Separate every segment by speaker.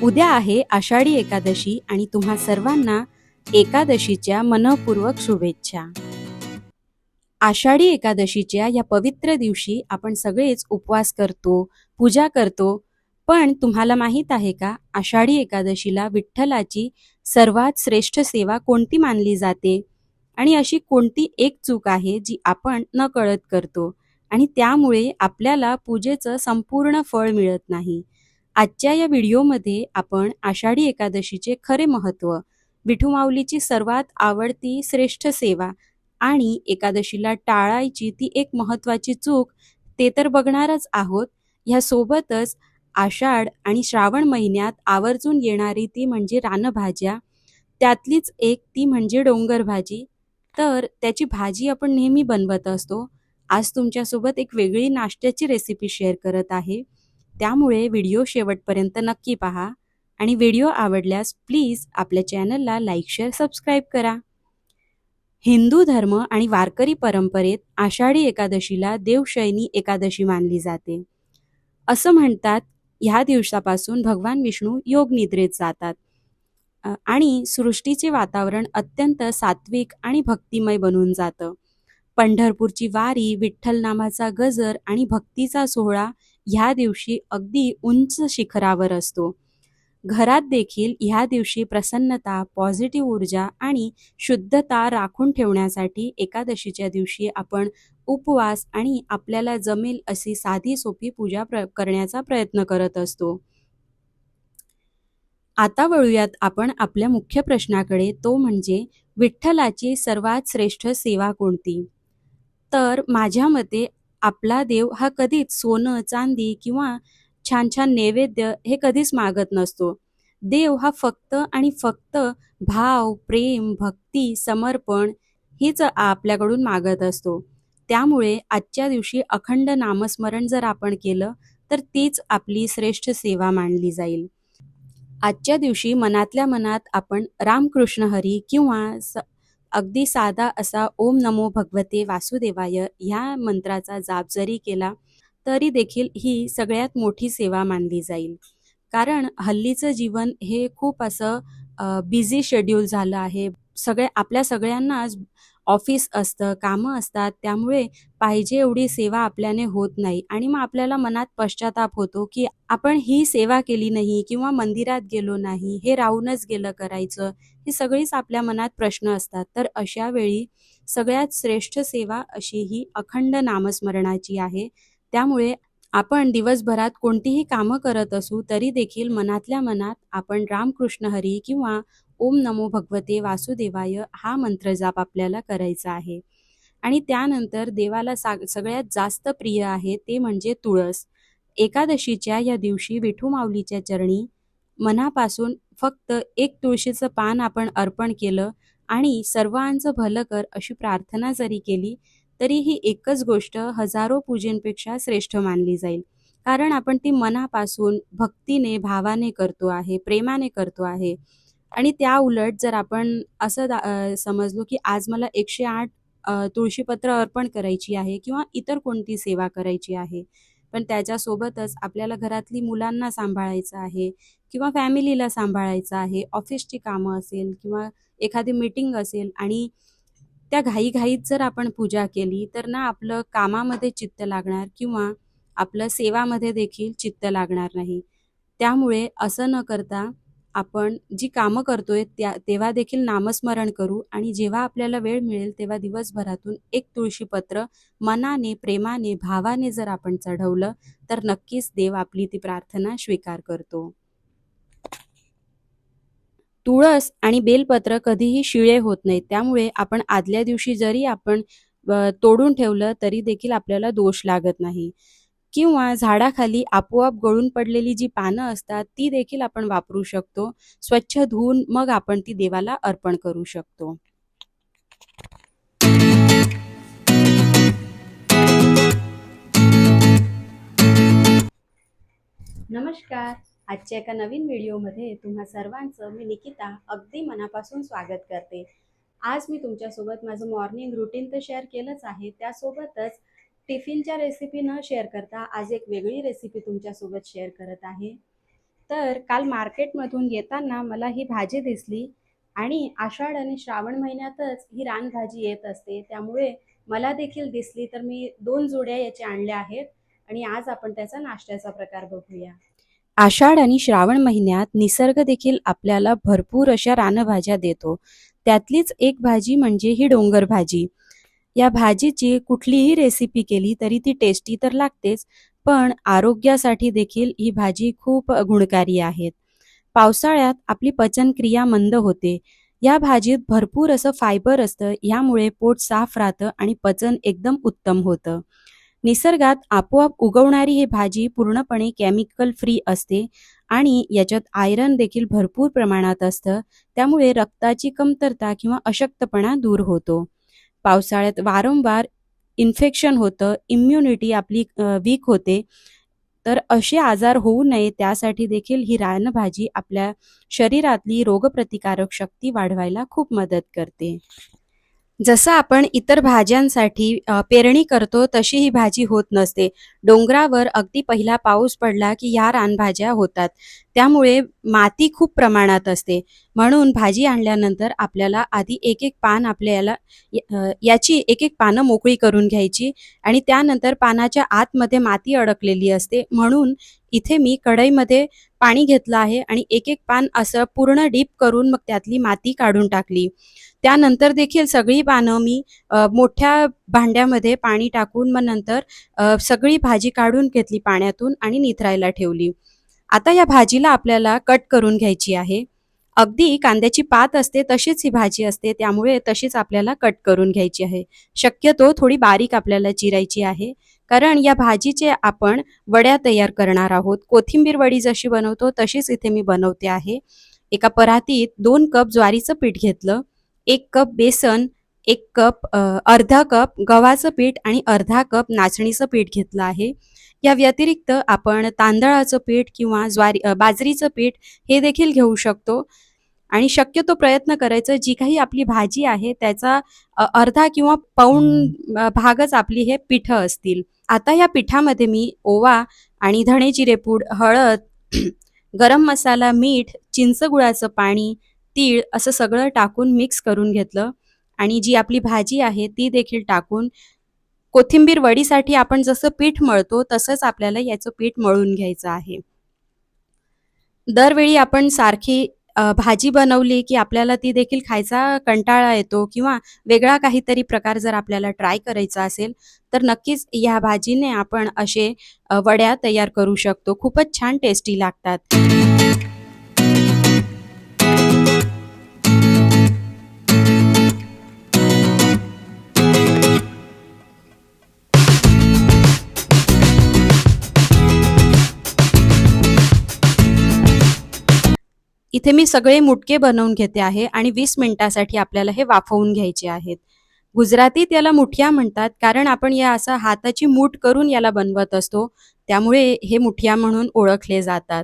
Speaker 1: उद्या आहे आषाढी एकादशी आणि तुम्हा सर्वांना एकादशीच्या मनःपूर्वक शुभेच्छा. आषाढी एकादशीच्या या पवित्र दिवशी आपण सगळेच उपवास करतो, पूजा करतो. पण तुम्हाला माहीत आहे का, आषाढी एकादशीला विठ्ठलाची सर्वात श्रेष्ठ सेवा कोणती मानली जाते? आणि अशी कोणती एक चूक आहे जी आपण नकळत करतो आणि त्यामुळे आपल्याला पूजेचं संपूर्ण फळ मिळत नाही? आजच्या या व्हिडिओमध्ये आपण आषाढी एकादशीचे खरे महत्त्व, विठू माऊलीची सर्वात आवडती श्रेष्ठ सेवा आणि एकादशीला टाळायची ती एक महत्त्वाची चूक ते तर बघणारच आहोत. ह्यासोबतच आषाढ आणि श्रावण महिन्यात आवर्जून येणारी ती म्हणजे रानभाज्या, त्यातलीच एक ती म्हणजे डोंगर भाजी. तर त्याची भाजी आपण नेहमी बनवत असतो. आज तुमच्यासोबत एक वेगळी नाश्त्याची रेसिपी शेअर करत आहे. त्यामुळे व्हिडिओ शेवटपर्यंत नक्की पहा आणि व्हिडिओ आवडल्यास प्लीज आपल्या चॅनलला लाईक, शेअर, सबस्क्राईब करा. हिंदू धर्म आणि वारकरी परंपरेत आषाढी एकादशीला देवशयनी एकादशी मानली जाते. असं म्हणतात, ह्या दिवसापासून भगवान विष्णू योगनिद्रेत जातात आणि सृष्टीचे वातावरण अत्यंत सात्विक आणि भक्तिमय बनून जातं. पंढरपूरची वारी, विठ्ठल नामाचा गजर आणि भक्तीचा सोहळा ह्या दिवशी अगदी उंच शिखरावर असतो. घरात देखील ह्या दिवशी प्रसन्नता, पॉझिटिव्ह ऊर्जा आणि शुद्धता राखून ठेवण्यासाठी एकादशीच्या दिवशी आपण उपवास आणि आपल्याला जमेल अशी साधी सोपी पूजा करण्याचा प्रयत्न करत असतो. आता वळूयात आपण आपल्या मुख्य प्रश्नाकडे, तो म्हणजे विठ्ठलाची सर्वात श्रेष्ठ सेवा कोणती? तर माझ्या मते आपला देव हा कधीच सोनं, चांदी किंवा छान छान नैवेद्य हे कधीच मागत नसतो. देव हा फक्त आणि फक्त भाव, प्रेम, भक्ती, समर्पण हीच आपल्याकडून मागत असतो. त्यामुळे आजच्या दिवशी अखंड नामस्मरण जर आपण केलं तर तीच आपली श्रेष्ठ सेवा मानली जाईल. आजच्या दिवशी मनातल्या मनात आपण रामकृष्ण हरी किंवा अगदी साधा असा ओम नमो भगवते वासुदेवाय ह्या मंत्राचा जाप जरी केला तरी देखील ही सगळ्यात मोठी सेवा मानली जाईल. कारण हल्लीचं जीवन हे खूप असं बिझी शेड्यूल झालं आहे. आपल्या सगळ्यांनाच ऑफिस असतं, कामं असतात, त्यामुळे पाहिजे एवढी सेवा आपल्याने होत नाही आणि मग आपल्याला मनात पश्चाताप होतो की आपण ही सेवा केली नाही किंवा मंदिरात गेलो नाही, हे राहूनच गेलं करायचं. ही सगळीच आपल्या मनात प्रश्न असतात. तर अशा वेळी सगळ्यात श्रेष्ठ सेवा अशी ही अखंड नामस्मरणाची आहे. त्यामुळे आपण दिवसभरात कोणतीही कामं करत असू तरी देखील मनातल्या मनात आपण रामकृष्ण हरी किंवा ओम नमो भगवते वासुदेवाय हा मंत्र जाप आपल्याला करायचा आहे. आणि त्यानंतर देवाला सगळ्यात जास्त प्रिय आहे ते म्हणजे तुळस. एकादशीच्या या दिवशी विठू माऊलीच्या चरणी मनापासून फक्त एक तुळशीचं पान आपण अर्पण केलं आणि सर्वांचं भलं कर अशी प्रार्थना जरी केली तरी ही एकच गोष्ट हजारो पूजेंपेक्षा श्रेष्ठ मानली जाईल. कारण आपण ती मनापासून भक्तीने, भावाने करतो आहे, प्रेमाने करतो आहे. आणि त्या उलट जर आपण असं समजलो की आज मला 108 तुळशीपत्र अर्पण करायची आहे किंवा इतर कोणती सेवा करायची आहे, पण त्याच्यासोबतच आपल्याला घरातली मुलांना सांभाळायचं आहे किंवा फॅमिलीला सांभाळायचं आहे, ऑफिसची कामं असेल किंवा एखादी मीटिंग असेल आणि त्या घाईघाईत जर आपण पूजा केली तर ना आपलं कामामध्ये चित्त लागणार किंवा आपलं सेवामध्ये देखील चित्त लागणार नाही. त्यामुळे असं न करता आपण जी कामं करतोय तेव्हा देखील नामस्मरण करू आणि जेव्हा आपल्याला वेळ मिळेल तेव्हा दिवसभरातून एक तुळशीपत्र मनाने, प्रेमाने, भावाने जर आपण चढवलं तर नक्कीच देव आपली ती प्रार्थना स्वीकार करतो. तुळस आणि बेलपत्र कधीही शिळे होत नाहीत. त्यामुळे आपण आदल्या दिवशी जरी आपण तोडून ठेवलं तरी देखील आपल्याला दोष लागत नाही. किंवा झाडाखाली आपोआप गळून पडलेली जी पानं असतात ती देखील आपण वापरू शकतो. स्वच्छ धुवून मग आपण ती देवाला अर्पण करू शकतो. नमस्कार. आजच्या एका नवीन व्हिडिओमध्ये तुम्हा सर्वांचं मी निकिता अगदी मनापासून स्वागत करते. आज मी तुमच्यासोबत माझं मॉर्निंग रुटीन तर शेअर केलंच आहे, त्यासोबतच टिफिनच्या रेसिपी न शेअर करता आज एक वेगळी रेसिपी तुमच्यासोबत शेअर करत आहे. तर काल मार्केटमधून येताना मला ही भाजी दिसली आणि आषाढ आणि श्रावण महिन्यातच ही रानभाजी येत असते. त्यामुळे मला देखील दिसली तर मी 2 जोड्या याच्या आणल्या आहेत आणि आज आपण त्याचा नाश्त्याचा प्रकार बघूया. आषाढ आणि श्रावण महिन्यात निसर्ग देखील आपल्याला भरपूर अशा रानभाज्या देतो. त्यातलीच एक भाजी म्हणजे ही डोंगर भाजी. या भाजीची कुठलीही रेसिपी केली तरी ती टेस्टी तर लागतेच, पण आरोग्यासाठी देखील ही भाजी खूप गुणकारी आहे. पावसाळ्यात आपली पचनक्रिया मंद होते. या भाजीत भरपूर असं फायबर असतं, यामुळे पोट साफ राहतं आणि पचन एकदम उत्तम होतं. निसर्गात आपोआप उगवणारी ही भाजी पूर्णपणे केमिकल फ्री असते आणि याच्यात आयरन देखील भरपूर प्रमाणात असतं. त्यामुळे रक्ताची कमतरता किंवा अशक्तपणा दूर होतो. पावसाळ्यात वारंवार इन्फेक्शन होतं, इम्युनिटी आपली वीक होते. तर असे आजार होऊ नये त्यासाठी देखील ही रानभाजी आपल्या शरीरातली रोगप्रतिकारक शक्ती वाढवायला खूप मदत करते. जसं आपण इतर भाज्यांसाठी पेरणी करतो तशी ही भाजी होत नसते. डोंगरावर अगदी पहिला पाऊस पडला की ह्या रानभाज्या होतात. त्यामुळे माती खूप प्रमाणात असते. म्हणून भाजी आणल्यानंतर आपल्याला आधी एक-एक पान आपल्याला याची एक-एक पानं मोकळी करून घ्यायची आणि त्यानंतर पानाच्या आतमध्ये माती अडकलेली असते. म्हणून इथे मी कढईमध्ये पाणी घेतलं आहे आणि एक-एक पान असं पूर्ण डीप करून मग त्यातली माती काढून टाकली. त्यानंतर देखील सगळी पानं मी मोठ्या भांड्यामध्ये पाणी टाकून मग नंतर सगळी भाजी काढून घेतली पाण्यातून आणि निथरायला ठेवली. आता या भाजीला आपल्याला कट करून घ्यायची आहे. अगदी कांद्याची पात असते तशीच ही भाजी असते, त्यामुळे तशीच आपल्याला कट करून घ्यायची आहे. शक्यतो थोडी बारीक आपल्याला चिरायची आहे, कारण या भाजीचे आपण वड्या तयार करणार आहोत. कोथिंबीर वडी जशी बनवतो तशीच इथे मी बनवते आहे. एका परातीत 2 कप ज्वारीचं पीठ घेतलं, 1 कप बेसन, 1 कप अर्धा कप गव्हाचं पीठ आणि अर्धा कप नाचणीचं पीठ घेतलं आहे. या व्यतिरिक्त आपण तांदळाचं पीठ किंवा बाजरीचं पीठ हे देखील घेऊ शकतो आणि शक्यतो प्रयत्न करायचा जी काही आपली भाजी आहे त्याचा अर्धा किंवा पाऊण भागच आपली हे पिठं असतील. आता या पिठामध्ये मी ओवा आणि धणे जिरे पूड, हळद, गरम मसाला, मीठ, चिंच गुळाचं पाणी, तीळ असं सगळं टाकून मिक्स करून घेतलं आणि जी आपली भाजी आहे ती देखील टाकून कोथिंबीर वडीसाठी आपण जसं पीठ मळतो तसंच आपल्याला याचं पीठ मळून घ्यायचं आहे. दरवेळी आपण सारखी भाजी बनवली की आपल्याला ती देखील खायचा कंटाळा येतो किंवा वेगळा काहीतरी प्रकार जर आपल्याला ट्राय करायचा असेल, तर नक्कीच ह्या भाजीने आपण असे वड्या तयार करू शकतो. खूपच छान टेस्टी लागतात. इथे मी सगळे मुटके बनवून घेते आहे आणि 20 मिनिटासाठी आपल्याला हे वाफवून घ्यायचे आहेत. गुजरातीत याला मुठिया म्हणतात, कारण आपण या असं हाताची मूठ करून याला बनवत असतो. त्यामुळे हे मुठिया म्हणून ओळखले जातात.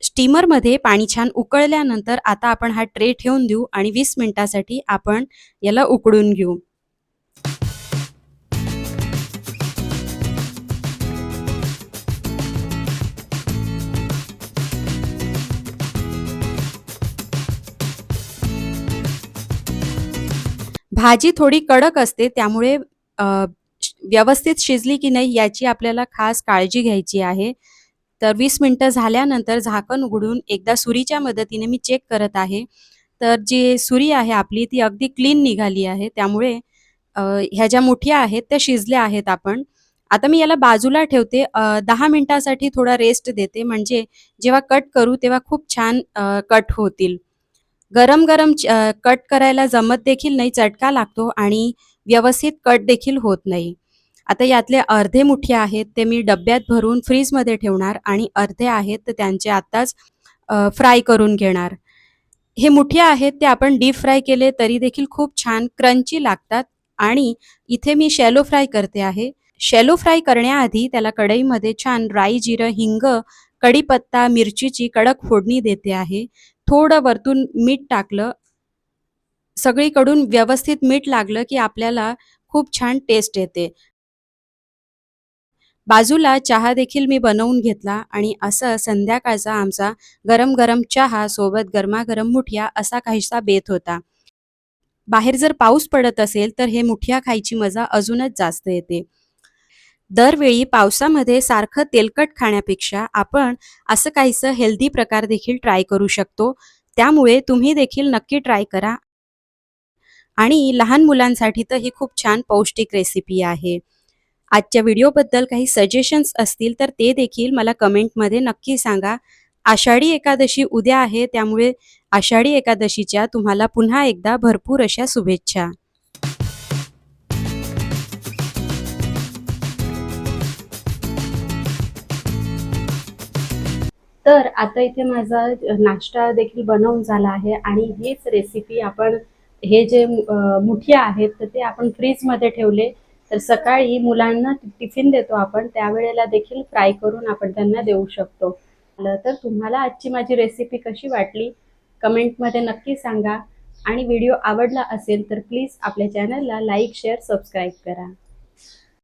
Speaker 1: स्टीमरमध्ये पाणी छान उकळल्यानंतर आता आपण हा ट्रे ठेवून देऊ आणि 20 मिनिटासाठी आपण याला उकडून घेऊ. भाजी थोडी कडक असते त्यामुळे व्यवस्थित शिजली की नाही याची आपल्याला खास काळजी घ्यायची आहे. तर 20 मिनिटं झाल्यानंतर झाकण उघडून एकदा सुरीच्या मदतीने मी चेक करत आहे. तर जी सुरी आहे आपली ती अगदी क्लीन निघाली आहे. त्यामुळे ह्या ज्या मुठ्या आहेत त्या शिजल्या आहेत आपण. आता मी याला बाजूला ठेवते. 10 मिनिटासाठी थोडा रेस्ट देते म्हणजे जेव्हा कट करू तेव्हा खूप छान कट होतील. गरम-गरम कट करायला जमत देखील नाही, चटका लागतो आणि व्यवस्थित कट देखील होत नाही. आता यातले अर्धे मुठे आहेत ते मी डब्यात भरून फ्रीजमध्ये ठेवणार आणि अर्धे आहेत तर त्यांचे आत्ताच फ्राय करून घेणार. हे मुठे आहेत ते आपण डीप फ्राय केले तरी देखील खूप छान क्रंची लागतात आणि इथे मी शॅलो फ्राय करते आहे. शॅलो फ्राय करण्याआधी त्याला कढईमध्ये छान राई, जिरं, हिंग, कढीपत्ता, मिरचीची कडक फोडणी देते आहे. थोडं वरतून मीठ टाकलं. सगळीकडून व्यवस्थित मीठ लागलं की आपल्याला खूप छान टेस्ट येते. बाजूला चहा देखील मी बनवून घेतला आणि असं संध्याकाळचा आमचा गरम गरम चहा सोबत गरमागरम मुठिया असा काहीसा बेत होता. बाहेर जर पाऊस पडत असेल तर हे मुठिया खायची मजा अजूनच जास्त येते. दरवेळी पावसामध्ये सारखं तेलकट खाण्यापेक्षा आपण असं काहीसं हेल्दी प्रकार देखील ट्राय करू शकतो. त्यामुळे तुम्ही देखील नक्की ट्राय करा आणि लहान मुलांसाठी तर ही खूप छान पौष्टिक रेसिपी आहे. आजच्या व्हिडिओबद्दल काही सजेशन्स असतील तर ते देखील मला कमेंटमध्ये नक्की सांगा. आषाढी एकादशी उद्या आहे, त्यामुळे आषाढी एकादशीच्या तुम्हाला पुन्हा एकदा भरपूर अशा शुभेच्छा. तर आता इथे माझा नाश्ता देखील बनवून झाला आहे आणि हीच रेसिपी आपण हे जे मुठिया आहेत तर ते आपण फ्रीजमध्ये ठेवले तर सकाळी मुलांना टिफिन देतो आपण त्यावेळेला देखील फ्राय करून आपण त्यांना देऊ शकतो. तर तुम्हाला आजची माझी रेसिपी कशी वाटली कमेंटमध्ये नक्की सांगा आणि व्हिडिओ आवडला असेल तर प्लीज आपल्या चॅनलला लाईक शेअर सबस्क्राईब करा.